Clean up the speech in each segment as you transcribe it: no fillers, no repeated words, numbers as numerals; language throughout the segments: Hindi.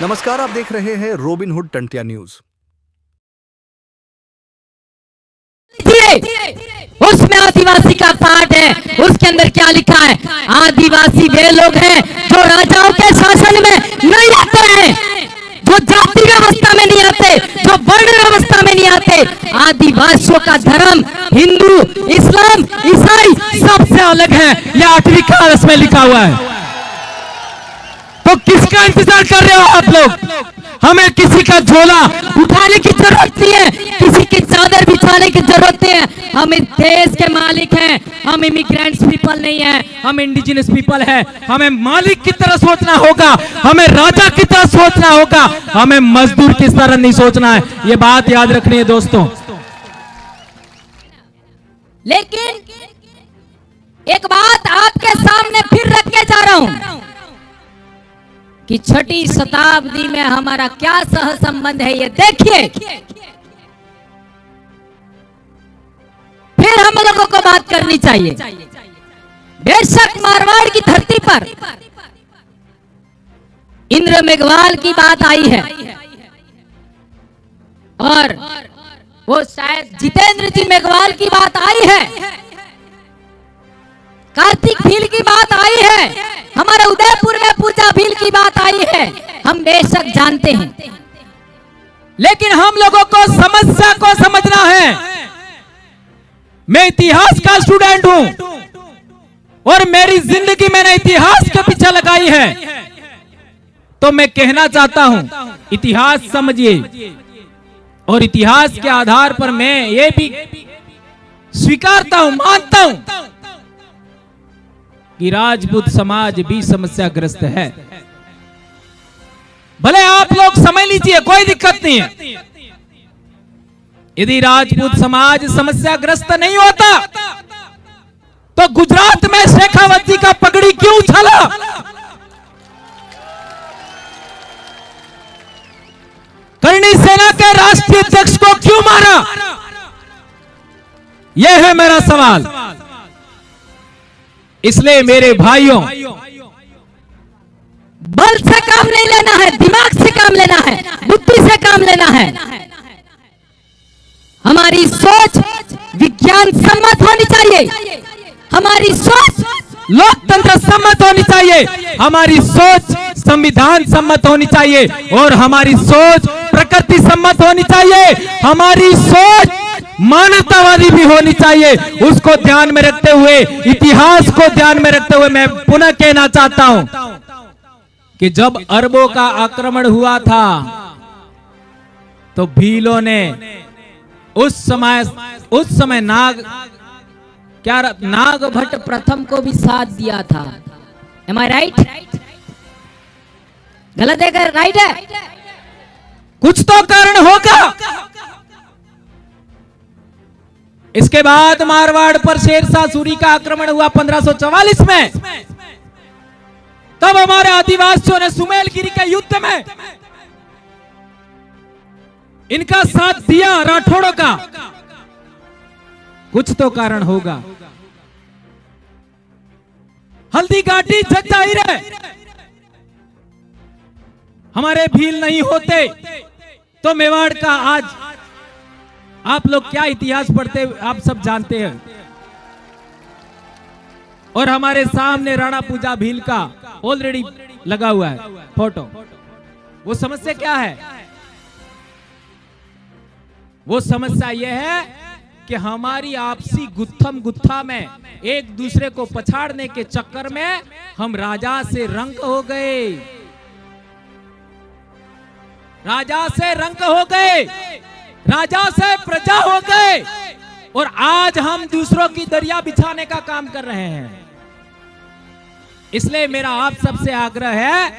नमस्कार, आप देख रहे हैं रोबिन हुड टंटिया न्यूज। उसमें आदिवासी का पार्ट है, उसके अंदर क्या लिखा है? आदिवासी वे लोग हैं जो राजाओं के शासन में नहीं आते हैं, जो जाति व्यवस्था में नहीं आते, जो वर्ण व्यवस्था में नहीं आते। आदिवासियों का धर्म हिंदू, इस्लाम, ईसाई सबसे अलग है। यह 8वीं क्लास में लिखा हुआ है। तो किसका इंतजार कर रहे हो आप लोग? हमें किसी का झोला उठाने की जरूरत नहीं है, किसी की चादर बिछाने की जरूरत नहीं है। हम इस देश के मालिक हैं, हम इमिग्रेंट्स पीपल नहीं है, हम इंडिजिनस पीपल है। हमें मालिक की तरह सोचना होगा, हमें राजा की तरह सोचना होगा, हमें मजदूर की तरह नहीं सोचना है। ये बात याद रखनी है दोस्तों। लेकिन एक बात आपके सामने फिर रख के जा रहा हूं कि 6वीं शताब्दी में हमारा क्या सह संबंध है, ये देखिए। फिर हम लोगों को बात करनी चाहिए। बेशक मारवाड़ की धरती पर इंद्र मेघवाल की बात आई है और वो शायद जितेंद्र जी मेघवाल की बात आई है, कार्तिक भील की बात आई है, हमारे उदयपुर में पूजा भील की बात आई है। हम बेशक जानते हैं, लेकिन हम लोगों को समस्या को समझना है। मैं इतिहास का स्टूडेंट हूं और मेरी जिंदगी मैंने इतिहास के पीछे लगाई है। तो मैं कहना चाहता हूं, इतिहास समझिए और इतिहास के आधार पर मैं ये भी स्वीकारता हूं, मानता हूं कि राजपूत समाज भी समस्याग्रस्त है। भले आप लोग समझ लीजिए, कोई दिक्कत नहीं है। यदि राजपूत समाज समस्याग्रस्त नहीं होता तो गुजरात में शेखावत जी का पगड़ी क्यों उछाला? करणी सेना के राष्ट्रीय अध्यक्ष को क्यों मारा? यह है मेरा सवाल। इसलिए मेरे भाइयों, बल से काम नहीं लेना है, दिमाग से काम लेना है, बुद्धि से काम लेना है। हमारी सोच विज्ञान सम्मत होनी चाहिए, हमारी सोच लोकतंत्र सम्मत होनी चाहिए, हमारी सोच संविधान सम्मत होनी चाहिए और हमारी सोच प्रकृति सम्मत होनी चाहिए, हमारी सोच मानवतावादी भी होनी चाहिए। उसको ध्यान में रखते हुए, इतिहास को ध्यान में रखते हुए मैं पुनः कहना चाहता हूं कि जब अरबों का आक्रमण हुआ था तो भीलों ने उस समय नागभट्ट प्रथम को भी साथ दिया था। Am I right? गलत है? राइट है? कुछ तो कारण होगा। इसके बाद मारवाड़ पर शेरशाह सूरी का आक्रमण हुआ 1544 में। तब हमारे आदिवासियों ने सुमेलगिरी के युद्ध में इनका साथ दिया, राठौड़ों का। कुछ तो कारण होगा। हल्दी घाटी जग जाहिर है, हमारे भील नहीं होते तो मेवाड़ का आज, आप लोग क्या इतिहास पढ़ते आप सब जानते हैं। और हमारे सामने राणा पूजा भील का ऑलरेडी लगा हुआ है फोटो। वो समस्या क्या है? वो समस्या यह है कि हमारी आपसी गुत्थम गुत्था में एक दूसरे को पछाड़ने के चक्कर में हम राजा से रंग हो गए, राजा से रंग हो गए, राजा से प्रजा हो गए और आज हम दूसरों की दरिया बिछाने का काम कर रहे हैं। इसलिए मेरा आप सबसे आग्रह है,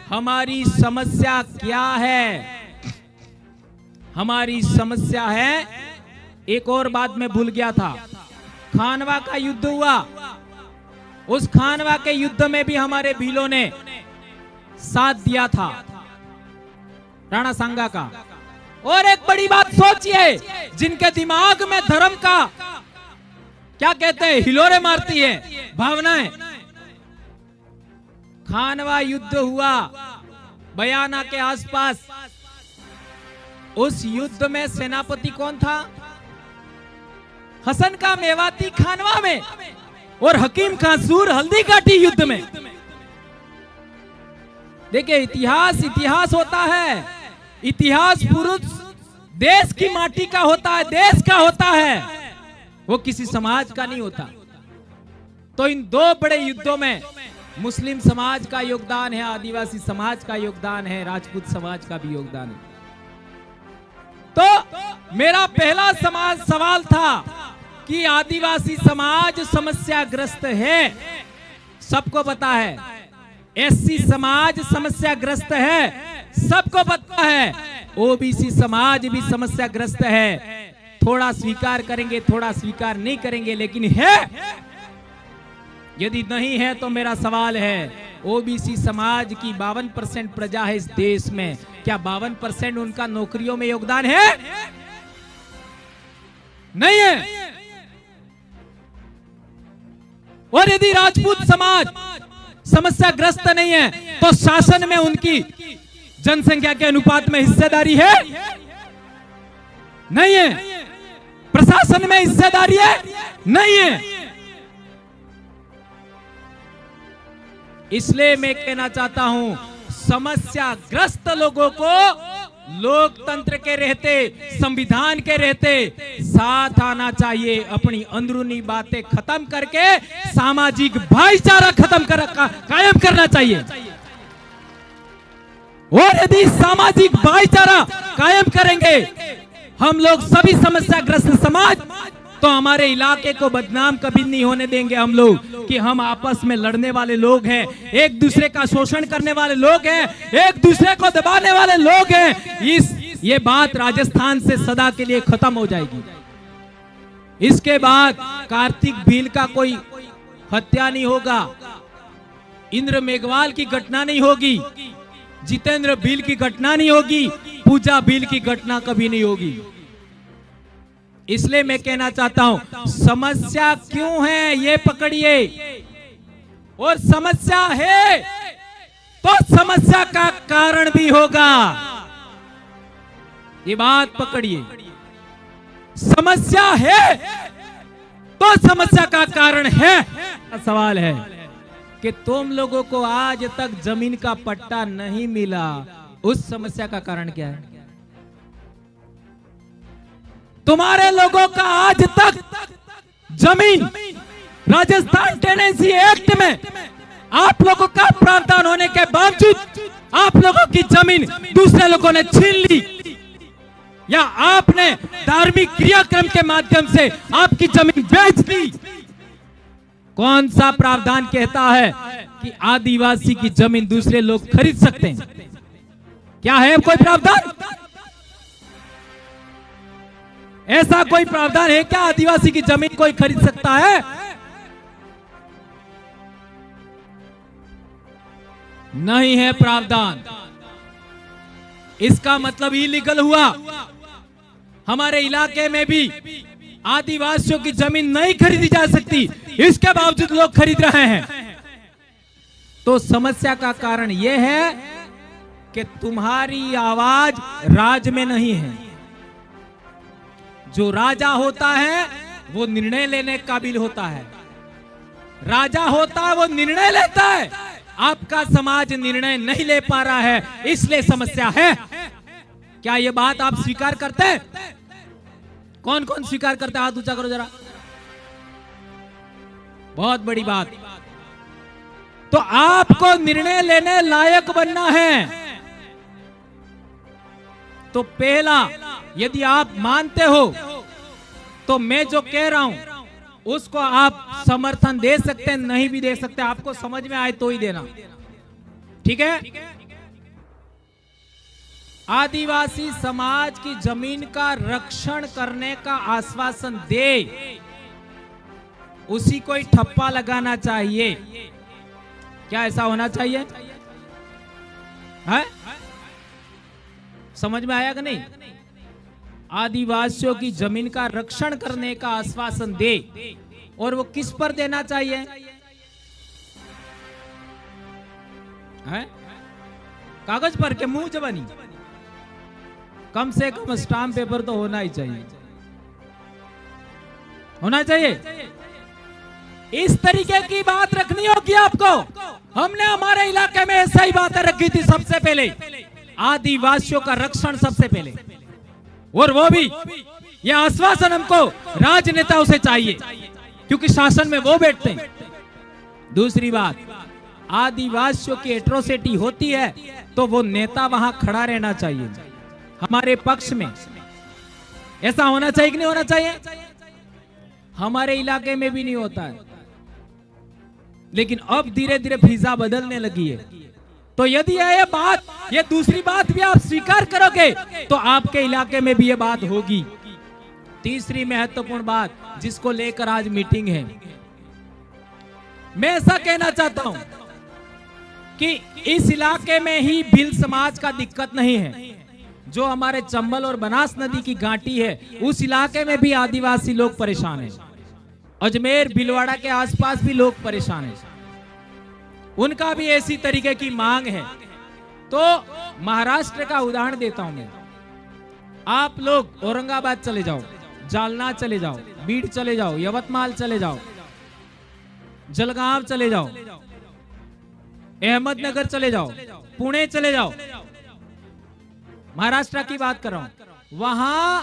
हमारी समस्या क्या है? हमारी समस्या है, एक और बात मैं भूल गया था, खानवा का युद्ध हुआ। उस खानवा के युद्ध में भी हमारे भीलों ने साथ दिया था, राणा सांगा का। और एक बड़ी बात सोचिए, जिनके दिमाग में धर्म का क्या कहते हैं, हिलोरे मारती है भावनाएं। खानवा युद्ध हुआ बयाना के आसपास। उस युद्ध में सेनापति कौन था? हसन का मेवाती खानवा में और हकीम खासूर हल्दी घाटी युद्ध में। देखिए, इतिहास इतिहास होता है। इतिहास पुरुष देश की माटी का होता है, देश का होता है, वो किसी समाज का नहीं होता। तो इन दो बड़े युद्धों में मुस्लिम समाज का योगदान है, आदिवासी समाज का योगदान है, राजपूत समाज का भी योगदान है। तो मेरा पहला सवाल था कि आदिवासी समाज समस्याग्रस्त है, सबको पता है। एससी समाज समस्याग्रस्त है, सबको पता है। ओबीसी समाज भी समस्याग्रस्त है। थोड़ा स्वीकार करेंगे, थोड़ा स्वीकार नहीं करेंगे, लेकिन है। यदि नहीं है तो मेरा सवाल है, ओबीसी समाज की 52% प्रजा है इस देश में, क्या 52% उनका नौकरियों में योगदान है? नहीं है। और यदि राजपूत समाज समस्याग्रस्त नहीं है तो शासन में उनकी जनसंख्या के अनुपात में हिस्सेदारी है? नहीं है। प्रशासन में हिस्सेदारी है? नहीं है। इसलिए मैं कहना चाहता हूं, समस्याग्रस्त लोगों को लोकतंत्र के रहते, संविधान के रहते साथ आना चाहिए। अपनी अंदरूनी बातें खत्म करके सामाजिक भाईचारा कायम करना चाहिए। और यदि सामाजिक भाईचारा कायम करेंगे हम लोग सभी समस्याग्रस्त समाज, तो हमारे इलाके को बदनाम कभी नहीं होने देंगे हम लोग कि हम आपस में लड़ने वाले लोग हैं, एक दूसरे का शोषण करने वाले लोग हैं, एक दूसरे को दबाने वाले लोग हैं। ये बात राजस्थान से सदा के लिए खत्म हो जाएगी। इसके बाद कार्तिक भील का कोई हत्या नहीं होगा, इंद्र मेघवाल की घटना नहीं होगी, जितेंद्र भील की घटना नहीं होगी, पूजा भील की घटना कभी नहीं होगी। इसलिए मैं कहना चाहता हूं, समस्या क्यों है ये पकड़िए, और समस्या है तो समस्या का कारण भी होगा, ये बात पकड़िए। समस्या है तो समस्या का कारण है। सवाल है कि तुम लोगों को आज तक जमीन का पट्टा नहीं मिला, उस समस्या का कारण क्या है? तुम्हारे लोगों का आज तक जमीन राजस्थान टेनेंसी एक्ट में आप लोगों का प्रावधान होने के बावजूद आप लोगों की जमीन दूसरे लोगों ने छीन ली, या आपने धार्मिक क्रियाक्रम के माध्यम से आपकी जमीन बेच दी। कौन सा प्रावधान कहता है कि आदिवासी की जमीन दूसरे लोग खरीद सकते हैं? क्या है कोई प्रावधान? ऐसा कोई प्रावधान है क्या आदिवासी की जमीन कोई खरीद सकता है? नहीं है प्रावधान। इसका मतलब इलीगल हुआ। हमारे इलाके में भी आदिवासियों की जमीन नहीं खरीदी जा सकती, इसके बावजूद लोग खरीद रहे हैं। तो समस्या का कारण यह है कि तुम्हारी आवाज राज में नहीं है। जो राजा होता है वो निर्णय लेने काबिल होता है। राजा होता है वो निर्णय लेता है। आपका समाज निर्णय नहीं ले पा रहा है, इसलिए समस्या है। क्या ये बात आप स्वीकार करते हैं? कौन कौन स्वीकार करते हैं? हाथ ऊंचा करो जरा। बहुत बड़ी बात। तो आपको निर्णय लेने लायक बनना है। तो पहला, यदि आप मानते हो तो मैं जो कह रहा हूं उसको आप समर्थन दे सकते हैं, नहीं भी दे सकते, आपको समझ में आए तो ही देना, ठीक है? आदिवासी समाज की जमीन का रक्षण करने का आश्वासन दे, उसी को ही ठप्पा लगाना चाहिए। क्या ऐसा होना चाहिए? है? समझ में आया कि नहीं? आदिवासियों की जमीन का रक्षण करने का आश्वासन दे, और वो किस पर देना चाहिए? है? कागज पर के मुंह जबानी, कम से कम स्टाम्प पेपर तो होना ही चाहिए, होना चाहिए। इस तरीके की बात रखनी होगी आपको। हमने हमारे इलाके में ऐसा ही बातें रखी थी सबसे पहले, आदिवासियों का रक्षण सबसे पहले, और वो भी यह आश्वासन हमको राजनेताओं से चाहिए क्योंकि शासन में वो बैठते हैं। दूसरी बात, आदिवासियों की एट्रोसिटी होती है तो वो नेता वहां खड़ा रहना चाहिए हमारे पक्ष में। ऐसा होना चाहिए कि नहीं होना चाहिए? हमारे इलाके में भी नहीं होता है, लेकिन अब धीरे धीरे फिजा बदलने लगी है। तो यदि ये बात, ये दूसरी बात भी आप स्वीकार करोगे तो आपके इलाके में भी ये बात होगी। तीसरी महत्वपूर्ण बात जिसको लेकर आज मीटिंग है, मैं ऐसा कहना चाहता हूं कि इस इलाके में ही भील समाज का दिक्कत नहीं है। जो हमारे चंबल और बनास नदी की घाटी है उस इलाके में भी आदिवासी लोग परेशान हैं। अजमेर भीलवाड़ा के आसपास भी लोग परेशान हैं, उनका भी ऐसी तरीके की मांग है। तो महाराष्ट्र का उदाहरण देता हूं मैं। आप लोग औरंगाबाद चले जाओ, जालना चले जाओ, बीड चले जाओ, यवतमाल चले जाओ, जलगांव चले जाओ, अहमदनगर चले जाओ, पुणे चले जाओ, महाराष्ट्र की बात कर रहा हूं। वहां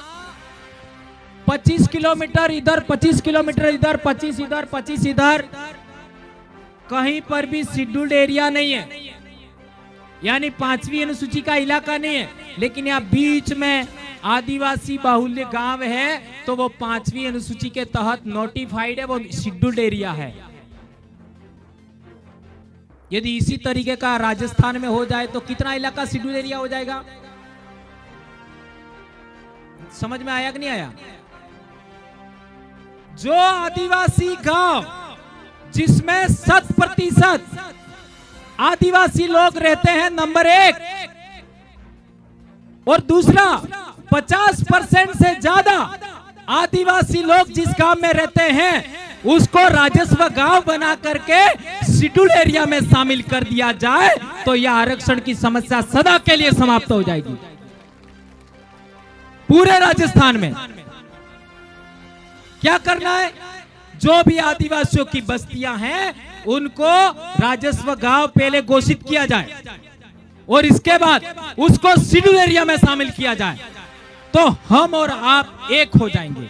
25 किलोमीटर इधर, 25 किलोमीटर इधर, 25 इधर, 25 इधर, कहीं पर भी शेड्यूल्ड एरिया नहीं है, यानी 5वीं अनुसूची का इलाका नहीं है। लेकिन यहाँ बीच में आदिवासी बाहुल्य गांव है तो वो 5वीं अनुसूची के तहत नोटिफाइड है, वो शेड्यूल्ड एरिया है। यदि इसी तरीके का राजस्थान में हो जाए तो कितना इलाका शेड्यूल्ड एरिया हो जाएगा? समझ में आया कि नहीं आया? जो आदिवासी गांव जिसमें 100% आदिवासी लोग रहते हैं, नंबर 1, और दूसरा 50% से ज्यादा आदिवासी लोग जिस गांव में रहते हैं उसको राजस्व गांव बना करके शेड्यूल्ड एरिया में शामिल कर दिया जाए तो यह आरक्षण की समस्या सदा के लिए समाप्त हो जाएगी पूरे राजस्थान में। क्या करना है? जो भी आदिवासियों की बस्तियां हैं उनको राजस्व गांव पहले घोषित किया जाए और इसके बाद उसको शेड्यूल एरिया में शामिल किया जाए तो हम और आप एक हो जाएंगे।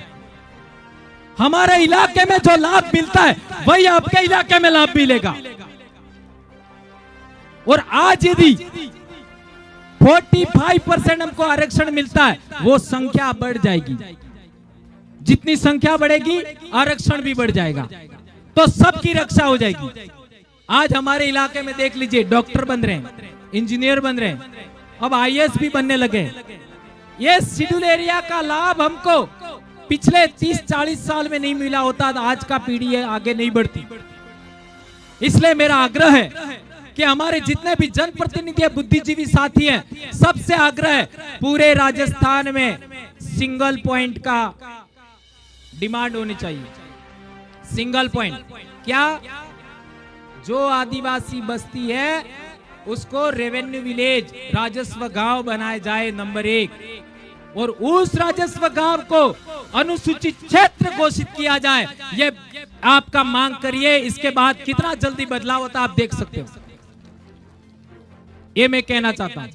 हमारे इलाके में जो लाभ मिलता है वही आपके इलाके में लाभ मिलेगा। और आज यदि 45% हमको आरक्षण मिलता है, वो संख्या बढ़ जाएगी। जितनी संख्या बढ़ेगी आरक्षण भी बढ़ जाएगा, तो सबकी रक्षा हो जाएगी। आज हमारे इलाके में देख लीजिए, डॉक्टर बन रहे हैं, इंजीनियर बन रहे हैं, अब आईएएस भी बनने लगे। ये शेड्यूल एरिया का लाभ हमको पिछले 30-40 साल में नहीं मिला होता, आज का पीढ़ी है आगे नहीं बढ़ती। इसलिए मेरा आग्रह है कि हमारे जितने भी जनप्रतिनिधि बुद्धिजीवी साथी हैं, सबसे आग्रह है पूरे राजस्थान में सिंगल पॉइंट का डिमांड होनी चाहिए। सिंगल पॉइंट क्या? जो आदिवासी बस्ती है उसको रेवेन्यू विलेज, राजस्व गांव बनाया जाए, नंबर 1, और उस राजस्व गांव को अनुसूचित क्षेत्र घोषित किया जाए। ये आपका मांग करिए, इसके बाद कितना जल्दी बदलाव होता आप देख सकते हो। ये मैं कहना चाहता हूं।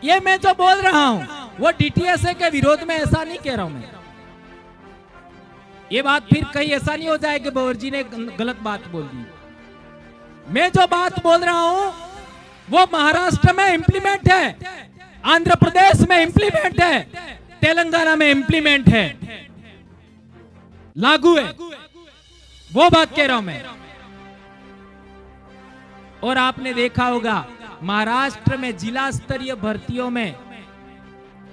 ये मैं जो बोल रहा हूं वो डीटीएसए के विरोध में ऐसा नहीं कह रहा हूं मैं। ये बात फिर कहीं ऐसा नहीं हो जाए कि बवर जी ने गलत बात बोल दी। मैं जो बात बोल रहा हूं वो महाराष्ट्र में इंप्लीमेंट है, आंध्र प्रदेश में इंप्लीमेंट है, तेलंगाना में इंप्लीमेंट है, लागू है, वो बात कह रहा हूं मैं। और आपने देखा होगा महाराष्ट्र में जिला स्तरीय भर्तियों में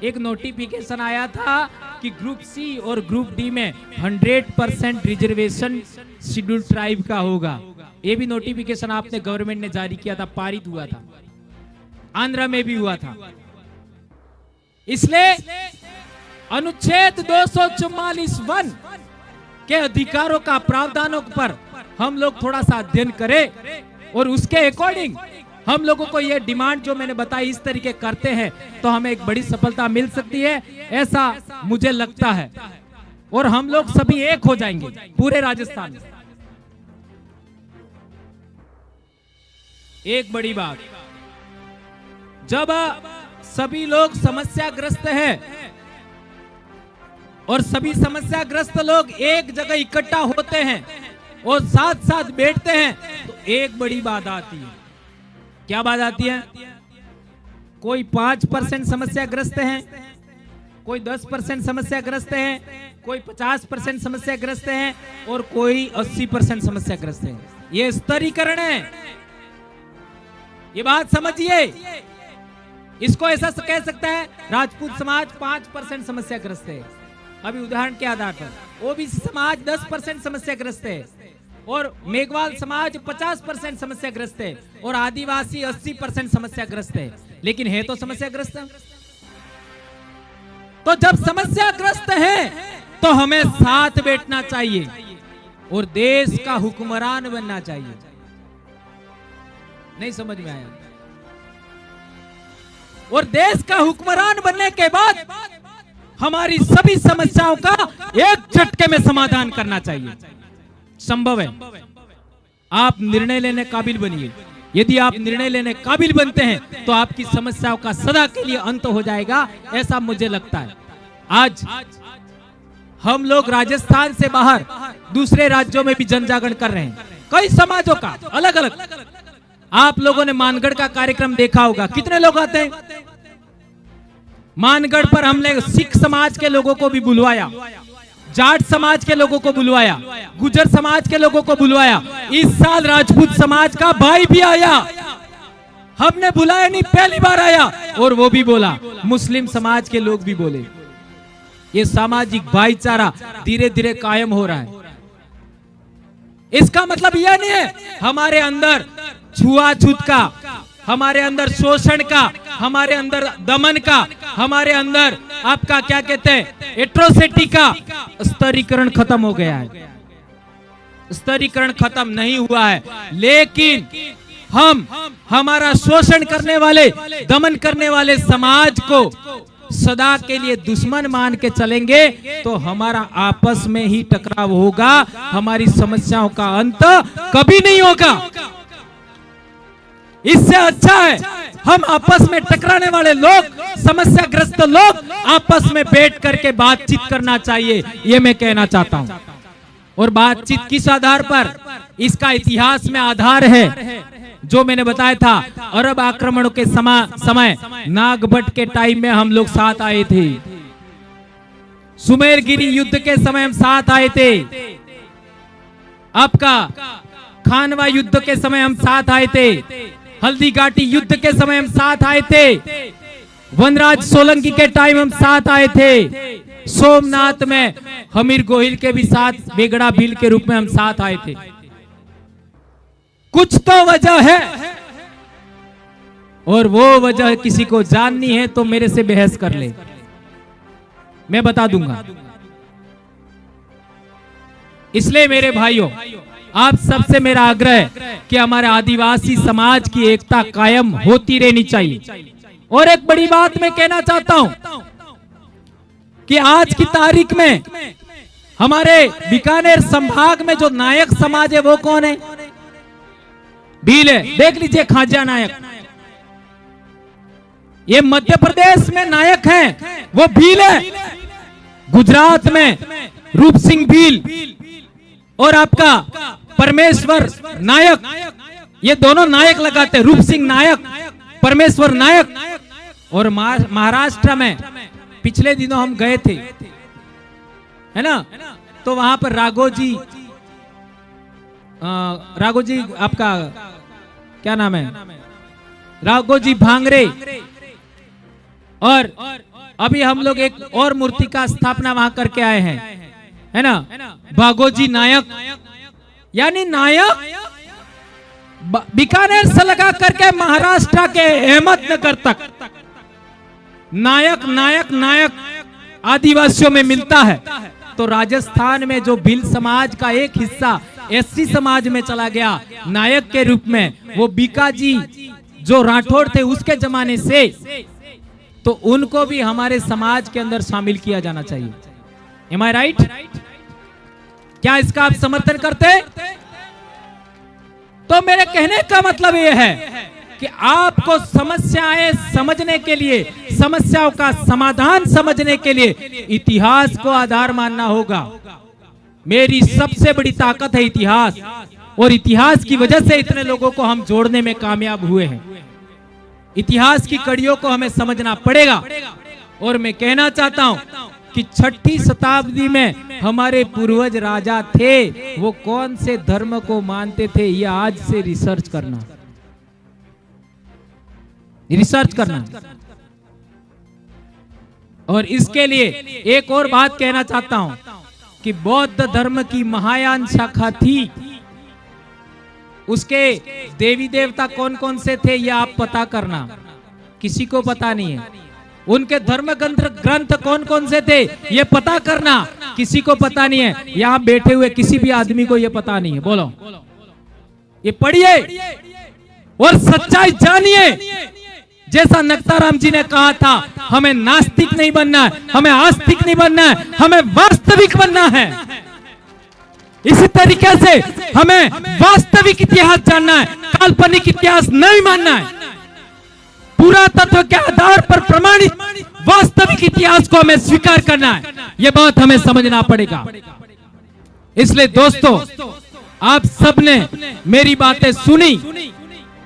एक नोटिफिकेशन आया था कि ग्रुप सी और ग्रुप डी में 100% रिजर्वेशन शेड्यूल ट्राइब का होगा। ये भी नोटिफिकेशन आपने गवर्नमेंट ने जारी किया था, पारित हुआ था, आंध्र में भी हुआ था। इसलिए अनुच्छेद 244(1) के अधिकारों का प्रावधानों पर हम लोग थोड़ा सा अध्ययन करें और उसके अकॉर्डिंग हम लोगों को ये डिमांड जो मैंने बताई इस तरीके करते हैं तो हमें एक बड़ी सफलता मिल सकती है, ऐसा मुझे लगता है। और हम लोग सभी एक हो जाएंगे पूरे राजस्थान में। एक बड़ी बात, जब सभी लोग समस्याग्रस्त हैं और सभी समस्याग्रस्त लोग एक जगह इकट्ठा होते हैं और साथ साथ बैठते हैं तो एक बड़ी बात आती है। क्या बात आती है? कोई 5% समस्याग्रस्त हैं, कोई 10% समस्याग्रस्त हैं, कोई 50% समस्याग्रस्त हैं और कोई 80% समस्याग्रस्त हैं। ये स्तरीकरण है, ये बात समझिए। इसको ऐसा कह सकता है राजपूत समाज 5% समस्याग्रस्त है, अभी उदाहरण के आधार पर। ओबीसी समाज 10% समस्याग्रस्त है और मेघवाल समाज 50% समस्याग्रस्त है और आदिवासी 80% समस्याग्रस्त है। लेकिन है तो समस्याग्रस्त। तो जब समस्याग्रस्त है तो हमें साथ बैठना चाहिए और देश का हुक्मरान बनना चाहिए। नहीं समझ में आया? और देश का हुक्मरान बनने के बाद हमारी सभी समस्याओं का एक झटके में समाधान करना चाहिए। संभव है। आप निर्णय लेने काबिल बनिए। यदि आप निर्णय लेने काबिल बनते हैं तो आपकी समस्याओं का सदा के लिए अंत हो जाएगा, ऐसा मुझे लगता है। आज हम लोग राजस्थान से बाहर दूसरे राज्यों में भी जन जागरण कर रहे हैं, कई समाजों का अलग अलग। आप लोगों ने मानगढ़ का कार्यक्रम देखा होगा, कितने लोग आते हैं मानगढ़ पर। हमने सिख समाज के लोगों को भी बुलवाया, जाट समाज के लोगों को बुलवाया, गुजर समाज के लोगों को बुलवाया। इस साल राजपूत समाज का भाई भी आया, हमने बुलाया नहीं, पहली बार आया और वो भी बोला। मुस्लिम समाज के लोग भी बोले। ये सामाजिक भाईचारा धीरे धीरे कायम हो रहा है। इसका मतलब यह नहीं है हमारे अंदर छुआछूत का, हमारे अंदर शोषण का, हमारे अंदर दमन का, हमारे अंदर आपका क्या कहते हैं एट्रोसिटी का स्तरीकरण खत्म हो गया है। स्तरीकरण खत्म नहीं हुआ है, लेकिन हम हमारा शोषण करने वाले, दमन करने वाले समाज को सदा के लिए दुश्मन मान के चलेंगे तो हमारा आपस में ही टकराव होगा, हमारी समस्याओं का अंत कभी नहीं होगा। इससे अच्छा है हम आपस में टकराने वाले लोग, समस्याग्रस्त लोग आपस में बैठ करके बातचीत करना चाहिए, ये मैं कहना चाहता हूं। और बातचीत किस आधार पर? इसका इतिहास में आधार है जो मैंने बताया था। अरब आक्रमणों के समय नागभट्ट के टाइम में हम लोग साथ आए थे, सुमेरगिरी युद्ध के समय हम साथ आए थे, आपका खानवा युद्ध के समय हम साथ आए थे, हल्दी घाटी युद्ध के समय हम साथ आए थे, वनराज सोलंकी के टाइम हम साथ आए थे, सोमनाथ में हमीर गोहिल के भी साथ बेगड़ा भील के रूप में हम साथ आए थे। कुछ तो वजह है और वो वजह किसी को जाननी है तो मेरे से बहस कर ले, मैं बता दूंगा। इसलिए मेरे भाइयों, आप सबसे मेरा आग्रह है कि हमारे आदिवासी समाज की एकता कायम होती रहनी चाहिए। और एक बड़ी बात मैं कहना चाहता हूं कि आज की तारीख में हमारे बीकानेर संभाग में जो नायक समाज है वो कौन है? भील है। देख लीजिए खाजा नायक, ये मध्य प्रदेश में नायक हैं, वो भील है। गुजरात में रूप सिंह भील और आपका परमेश्वर नायक, ये दोनों नायक लगाते हैं, रूप सिंह नायक, परमेश्वर नायक। और महाराष्ट्र में पिछले दिनों हम गए थे, है ना, तो वहां पर राघोजी आपका क्या नाम है, राघोजी भांगरे, और अभी हम लोग एक और मूर्ति का स्थापना वहां करके आए हैं, है ना, भागोजी नायक, यानी नायक बीकानेर से लगा करके महाराष्ट्र के अहमदनगर तक नायक नायक नायक आदिवासियों में मिलता है। तो राजस्थान में जो भील समाज का एक हिस्सा एससी समाज में चला गया नायक के रूप में, वो बीकाजी जो राठौड़ थे उसके जमाने से, तो उनको भी हमारे समाज के अंदर शामिल किया जाना चाहिए। एम आई राइट? क्या इसका आप समर्थन करते? तो मेरे कहने का मतलब यह है कि आपको समस्याएं समझने के लिए, समस्याओं का समाधान समझने के लिए इतिहास को आधार मानना होगा। मेरी सबसे बड़ी ताकत है इतिहास, और इतिहास की वजह से इतने लोगों को हम जोड़ने में कामयाब हुए हैं। इतिहास की कड़ियों को हमें समझना पड़ेगा। और मैं कहना चाहता हूं कि 6ठी शताब्दी में हमारे पूर्वज राजा थे, वो कौन से धर्म को मानते थे, ये आज से रिसर्च करना, रिसर्च करना। और इसके लिए एक और बात कहना चाहता हूं कि बौद्ध धर्म की महायान शाखा थी, उसके देवी देवता कौन कौन से थे ये आप पता करना, किसी को पता नहीं है। उनके धर्म ग्रंथ कौन कौन से थे ये पता करना, किसी को पता नहीं है। यहां बैठे हुए किसी भी आदमी को ये पता नहीं है। बोलो, ये पढ़िए और सच्चाई जानिए। जैसा नक्ताराम जी ने कहा था, हमें नास्तिक नहीं बनना है, हमें आस्तिक नहीं बनना है, हमें वास्तविक बनना है। इसी तरीके से हमें वास्तविक इतिहास जानना है, काल्पनिक इतिहास नहीं मानना है। पूरा तत्व के आधार पर प्रमाणित वास्तविक इतिहास को हमें स्वीकार करना है। यह बात हमें समझना पड़ेगा। इसलिए दोस्तों, आप सबने मेरी बातें सुनी,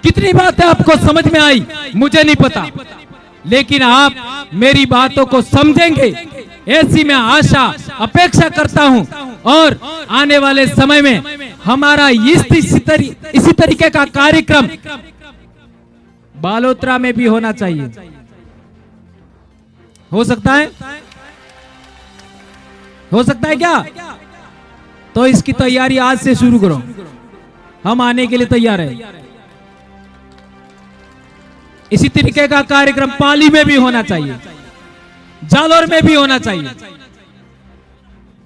कितनी बातें आपको समझ में आई मुझे नहीं पता, लेकिन आप मेरी बातों को समझेंगे ऐसी मैं आशा अपेक्षा करता हूं। और आने वाले समय में हमारा इसी तरीके का कार्यक्रम बालोतरा में भी होना चाहिए। हो सकता है? हो सकता है क्या? तो इसकी तैयारी आज से शुरू करो, हम आने के लिए तैयार हैं। इसी तरीके का कार्यक्रम पाली में भी होना चाहिए, जालौर में भी होना चाहिए,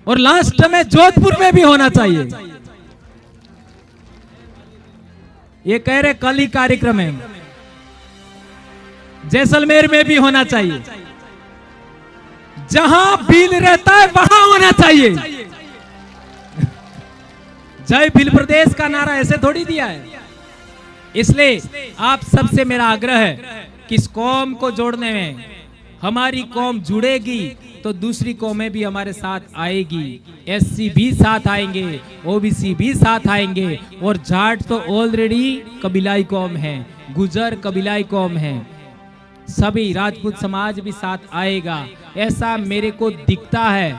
और लास्ट में जोधपुर में भी होना चाहिए। ये कह रहे कल ही कार्यक्रम है। जैसलमेर में भी होना चाहिए, जहां भील रहता है वहां होना चाहिए। जय भील प्रदेश का नारा ऐसे थोड़ी दिया है। इसलिए आप सबसे मेरा आग्रह है कि इस कौम को जोड़ने में, हमारी कौम जुड़ेगी तो दूसरी कौमें भी हमारे साथ आएगी। एससी भी साथ आएंगे, ओबीसी भी साथ आएंगे, और जाट तो ऑलरेडी कबीलाई कौम है, गुजर कबीलाई कौम है, सभी राजपूत समाज भी साथ आएगा, ऐसा मेरे को दिखता है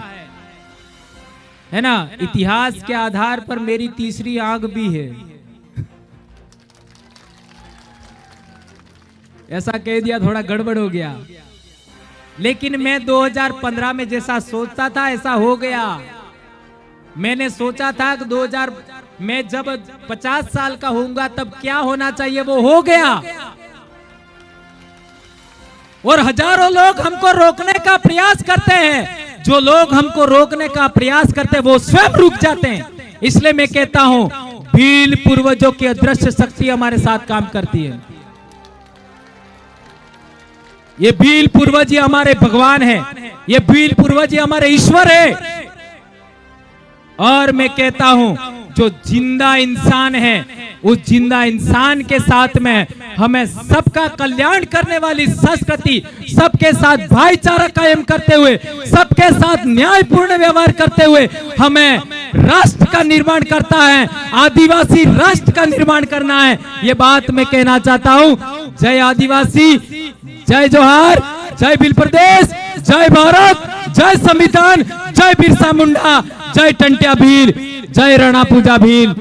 ना। इतिहास के आधार पर मेरी तीसरी आंख भी है, ऐसा कह दिया थोड़ा गड़बड़ हो गया, लेकिन मैं 2015 में जैसा सोचता था ऐसा हो गया। मैंने सोचा था कि मैं जब 50 साल का होऊंगा तब क्या होना चाहिए वो हो गया, और हजारों लोग हमको रोकने का प्रयास करते हैं। जो लोग हमको रोकने का प्रयास करते हैं वो स्वयं रुक जाते हैं। इसलिए मैं कहता हूं, भील पूर्वजों की अदृश्य शक्ति हमारे साथ काम करती है। ये भील पूर्वज हमारे भगवान है, ये भील पूर्वज हमारे ईश्वर है। और मैं कहता हूं, जो जिंदा इंसान है उस जिंदा इंसान के साथ में हमें सबका कल्याण करने वाली संस्कृति, सबके साथ भाईचारा कायम करते हुए, सबके साथ न्यायपूर्ण व्यवहार करते हुए हमें राष्ट्र का निर्माण करता है, आदिवासी राष्ट्र का निर्माण करना है। ये बात मैं कहना चाहता हूं। जय आदिवासी, जय जोहार, जय भील प्रदेश, जय भारत, जय संविधान, जय बिरसा मुंडा, जय टंट्या भील, जय रणा पूजा भील।